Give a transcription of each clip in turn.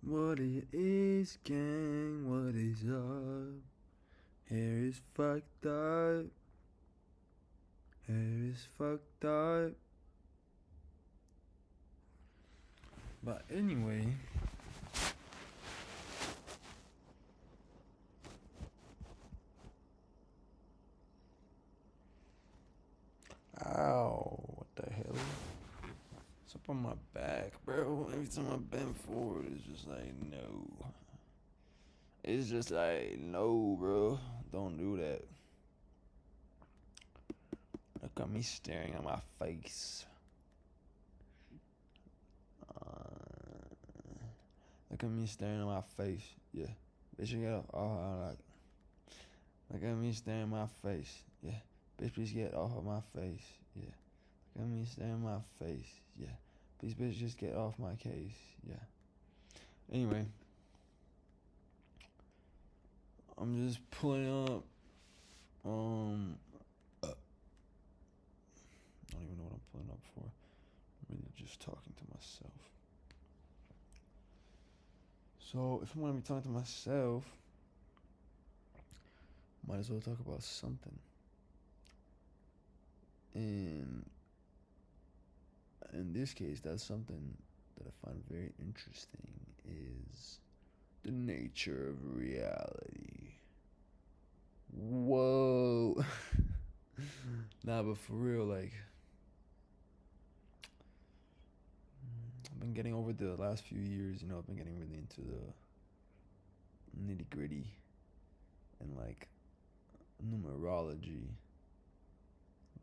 What it is, gang? What is up? Hair is fucked up. Hair is fucked up. But anyway, ow, what the hell? What's up on my back, bro? Every time I bend forward, it's just like, no. It's just like, no, bro. Don't do that. Look at me staring at my face. Look at me staring at my face. Yeah. Bitch, you get off. Oh, like. Look at me staring at my face. Yeah. Bitch, please get off of my face. Yeah. Look at me staring at my face. Yeah. Please, bitch, just get off my case. Yeah. Anyway. I'm just pulling up. I don't even know what I'm pulling up for. I'm really just talking to myself. So, if I'm going to be talking to myself, might as well talk about something. And in this case, that's something that I find very interesting is the nature of reality. Whoa. Nah, but for real, like, I've been getting over the last few years, I've been getting really into the nitty gritty and like numerology,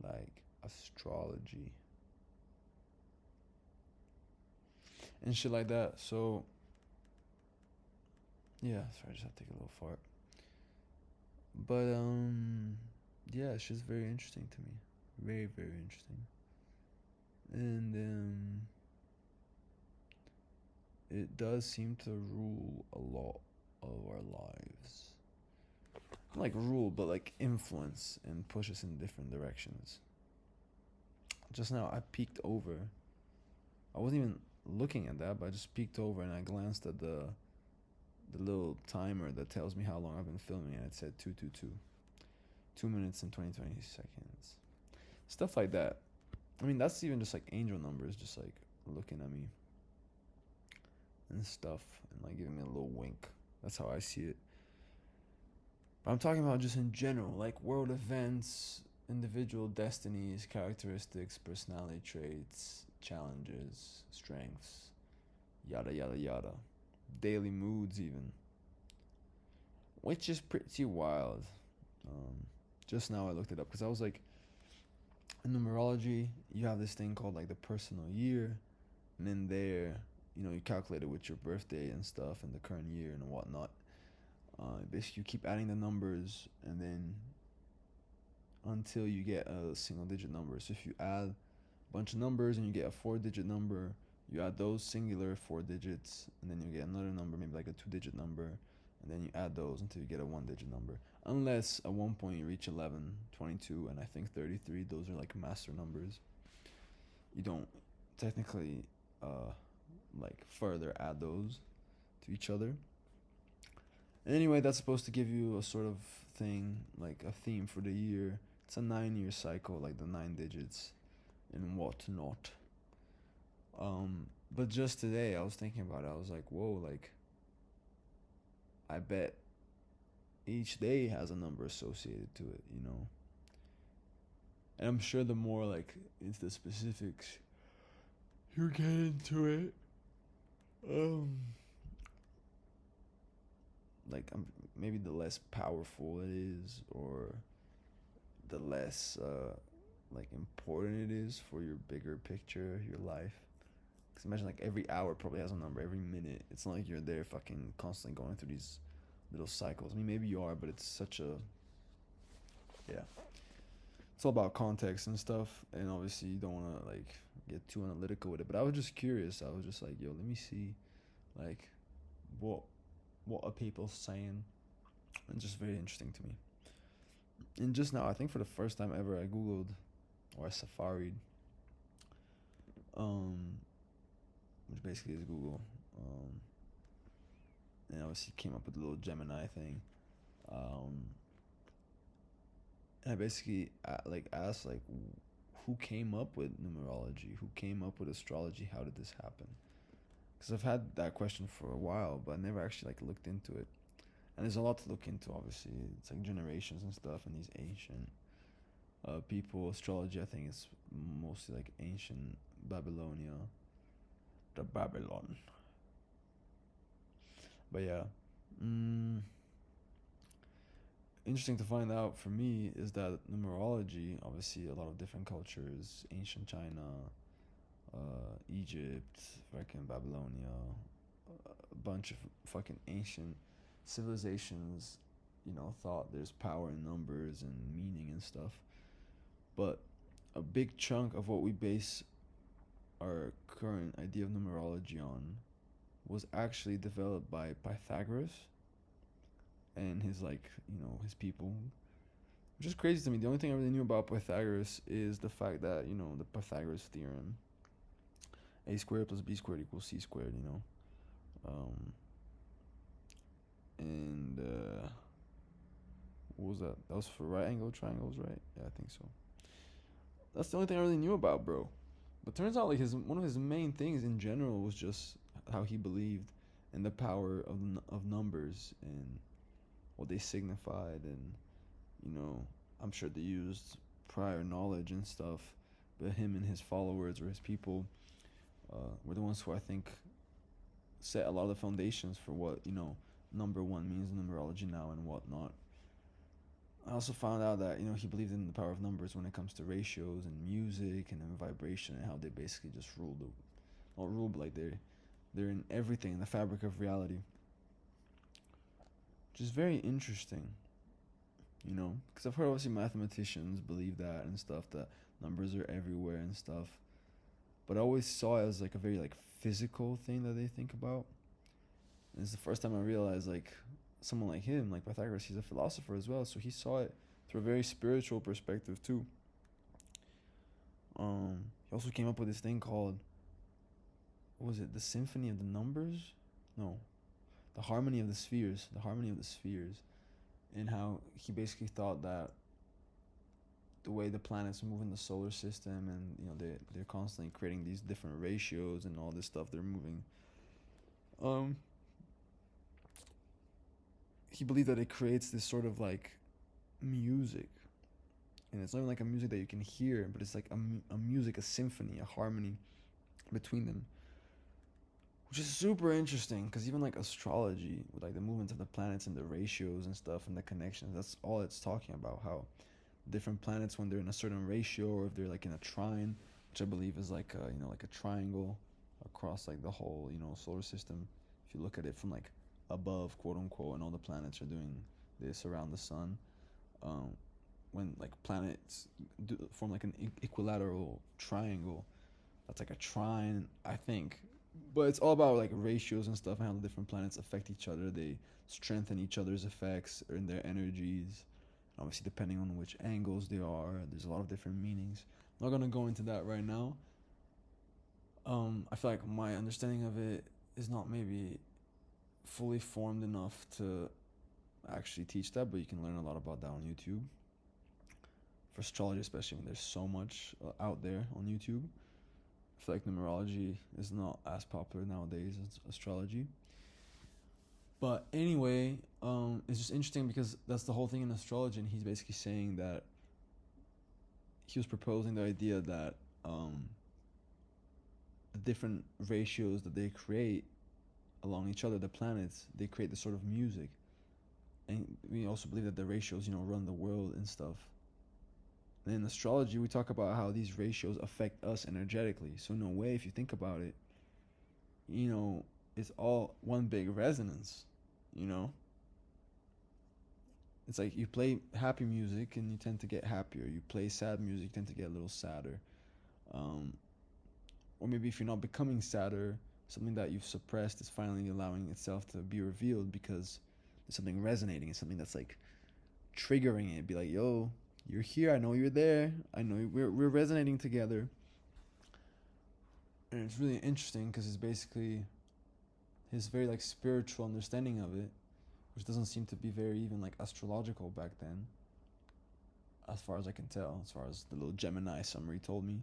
like astrology, and shit like that. So, yeah, sorry, I just have to take a little fart. But, yeah, it's just very interesting to me. Very, very interesting. And, it does seem to rule a lot of our lives. Not like rule, but like influence and push us in different directions. Just now, I peeked over. I wasn't even looking at that, but I just peeked over and I glanced at the little timer that tells me how long I've been filming, and it said 222. 2 minutes and 20 seconds. Stuff like that. I mean, that's even just like angel numbers, just like looking at me and stuff and like giving me a little wink. That's how I see it. But I'm talking about just in general, like world events, individual destinies, characteristics, personality traits, challenges, strengths, yada yada yada. Daily moods, even. Which is pretty wild. Just now I looked it up because I was like, in numerology, you have this thing called like the personal year, and in there, you calculate it with your birthday and stuff and the current year and whatnot. Basically, you keep adding the numbers, and then until you get a single digit number. So if you add a bunch of numbers and you get a 4-digit number, you add those singular 4 digits, and then you get another number, maybe like a 2-digit number, and then you add those until you get a 1-digit number. Unless at one point you reach 11, 22, and I think 33, those are like master numbers. You don't technically like further add those to each other. And anyway, that's supposed to give you a sort of thing, like a theme for the year. It's a 9-year cycle, like the 9 digits and whatnot. But just today, I was thinking about it. I was like, whoa, like, I bet each day has a number associated to it, And I'm sure the more, like, into the specifics you get into it, like, maybe the less powerful it is, or the less, like, important it is for your bigger picture, your life. Because imagine, like, every hour probably has a number, every minute. It's not like you're there fucking constantly going through these little cycles. I mean, maybe you are, but it's such a, yeah. It's all about context and stuff, and obviously you don't want to, like, get too analytical with it. But I was just curious. I was just like, yo, let me see, like, what are people saying? And just very interesting to me. And just now, I think for the first time ever, I googled or I safaried, which basically is Google, obviously came up with the little Gemini thing. Um, and I basically like asked like, who came up with numerology? Who came up with astrology? How did this happen? Because I've had that question for a while, but I never actually like looked into it. And there's a lot to look into. Obviously, it's like generations and stuff, and these ancient people. Astrology, I think, is mostly like ancient Babylonia, the Babylon. But yeah, mm, interesting to find out for me is that numerology, obviously, a lot of different cultures, ancient China, Egypt, fucking Babylonia, a bunch of fucking ancient civilizations, thought there's power in numbers and meaning and stuff. But a big chunk of what we base our current idea of numerology on was actually developed by Pythagoras and his his people, which is crazy to me. The only thing I really knew about Pythagoras is the fact that the Pythagoras theorem, a squared plus b squared equals c squared, um, and what was that? That was for right angle triangles, right? Yeah, I think so. That's the only thing I really knew about, bro. But turns out like one of his main things in general was just how he believed in the power of numbers and what they signified, and I'm sure they used prior knowledge and stuff, but him and his followers or his people were the ones who I think set a lot of the foundations for what number one means in numerology now and whatnot. I also found out that he believed in the power of numbers when it comes to ratios and music and then vibration, and how they basically just rule not rule, but like they're in everything, in the fabric of reality, which is very interesting. Because I've heard obviously mathematicians believe that and stuff, that numbers are everywhere and stuff, but I always saw it as like a very like physical thing that they think about. And it's the first time I realized like someone like him, like Pythagoras, he's a philosopher as well, so he saw it through a very spiritual perspective too. He also came up with this thing called, what was it, the symphony of the numbers? No, the harmony of the spheres. The harmony of the spheres, and how he basically thought that the way the planets move in the solar system, and they're constantly creating these different ratios and all this stuff they're moving. He believed that it creates this sort of like music, and it's not even like a music that you can hear, but it's like a music, a symphony, a harmony between them, which is super interesting. Because even like astrology, with like the movements of the planets and the ratios and stuff and the connections, that's all it's talking about. How different planets, when they're in a certain ratio, or if they're like in a trine, which I believe is like like a triangle across like the whole solar system. If you look at it from like above, quote unquote, and all the planets are doing this around the sun. When like planets form like an equilateral triangle, that's like a trine, I think. But it's all about like ratios and stuff, and how the different planets affect each other. They strengthen each other's effects and their energies. Obviously, depending on which angles they are, there's a lot of different meanings. I'm not gonna go into that right now. I feel like my understanding of it is not maybe fully formed enough to actually teach that, but you can learn a lot about that on YouTube. For astrology, especially when there's so much out there on YouTube. I feel like numerology is not as popular nowadays as astrology. But anyway, it's just interesting because that's the whole thing in astrology, and he's basically saying that he was proposing the idea that the different ratios that they create along each other, the planets, they create this sort of music. And we also believe that the ratios, run the world and stuff. And in astrology, we talk about how these ratios affect us energetically. So in a way, if you think about it, it's all one big resonance, It's like you play happy music and you tend to get happier. You play sad music, you tend to get a little sadder. Or maybe if you're not becoming sadder, something that you've suppressed is finally allowing itself to be revealed because there's something resonating. It's something that's like triggering it. Be like, yo, you're here. I know you're there. I know we're resonating together. And it's really interesting because it's basically his very like spiritual understanding of it, which doesn't seem to be very even like astrological back then, as far as I can tell, as far as the little Gemini summary told me.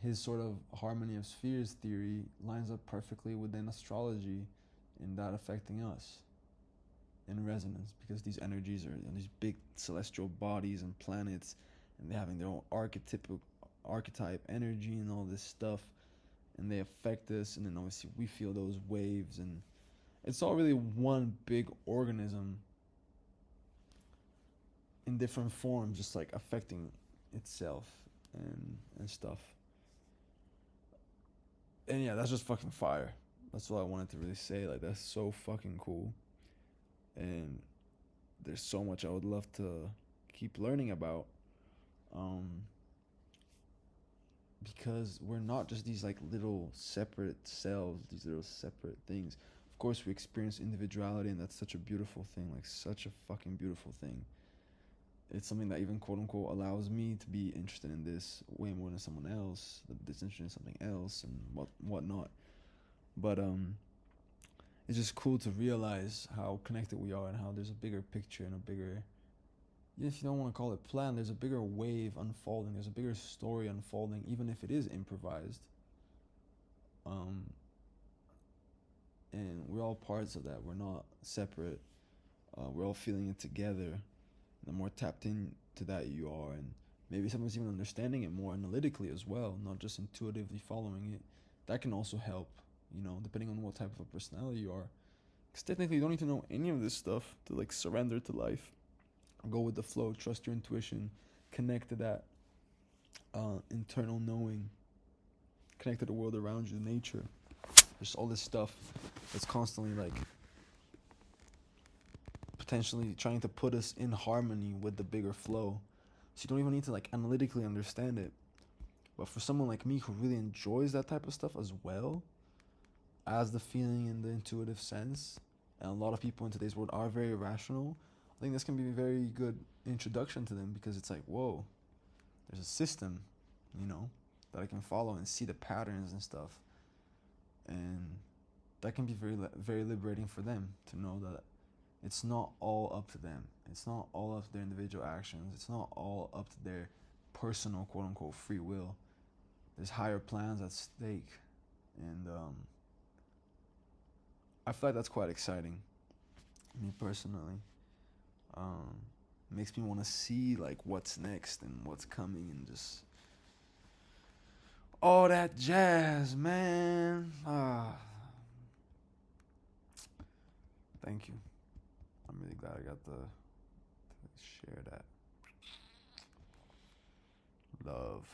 His sort of harmony of spheres theory lines up perfectly within astrology in that affecting us in resonance, because these energies are these big celestial bodies and planets, and they're having their own archetype energy and all this stuff, and they affect us, and then obviously we feel those waves, and it's all really one big organism in different forms, just like affecting itself and stuff. And yeah, that's just fucking fire. That's all I wanted to really say. Like, that's so fucking cool. And there's so much I would love to keep learning about. Because we're not just these like little separate selves, these little separate things. Of course, we experience individuality, and that's such a beautiful thing, like such a fucking beautiful thing. It's something that even quote unquote allows me to be interested in this way more than someone else that's interested in something else and whatnot. But it's just cool to realize how connected we are and how there's a bigger picture and a bigger, if you don't want to call it plan, there's a bigger wave unfolding, there's a bigger story unfolding, even if it is improvised. And we're all parts of that. We're not separate. We're all feeling it together. The more tapped into that you are, and maybe someone's even understanding it more analytically as well, not just intuitively following it, that can also help, depending on what type of a personality you are. Because technically you don't need to know any of this stuff to like surrender to life. Go with the flow, trust your intuition, connect to that internal knowing, connect to the world around you, nature. There's all this stuff that's constantly like potentially trying to put us in harmony with the bigger flow. So you don't even need to like analytically understand it. But for someone like me who really enjoys that type of stuff as well as the feeling and the intuitive sense, and a lot of people in today's world are very rational, I think this can be a very good introduction to them, because it's like, whoa, there's a system, that I can follow and see the patterns and stuff. And that can be very, very liberating for them to know that it's not all up to them. It's not all up to their individual actions. It's not all up to their personal, quote unquote, free will. There's higher plans at stake. And I feel like that's quite exciting, me personally. Makes me want to see like what's next and what's coming, and just all that jazz, man. Thank you. I'm really glad I got to share that. Love.